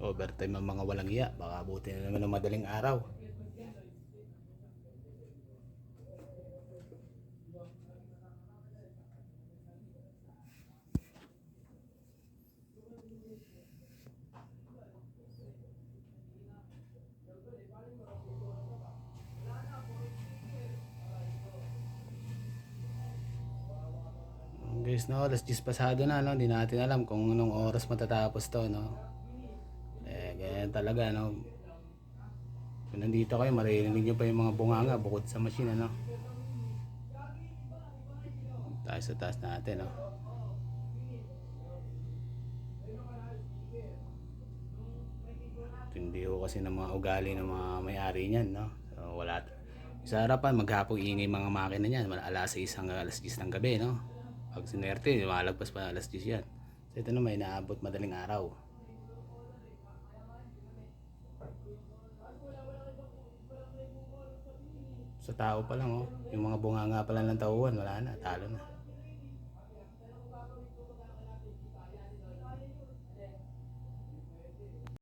Overtime ang mga walang iya. Baka buti na naman ng madaling araw. Guys, no, alas 10 pasado na, no. Hindi natin alam kung anong oras matatapos to, no. Ganyan talaga, no. Kung nandito kayo, maririnig nyo pa yung mga bunganga bukod sa machine, ano. Tayo sa taas natin, no. Hindi ko kasi ng mga ugali ng mga may-ari niyan, no. So, wala. Sa harapan, maghapong ingay mga makina niyan. Alas 6 hanggang alas 10 ng gabi, no. Pag sinerte, malagpas pa alas 10 yan. So, ito naman, inaabot madaling araw. Sa tao pa lang, oh. Yung mga bunganga pa lang ng tauhan, wala na, talo na.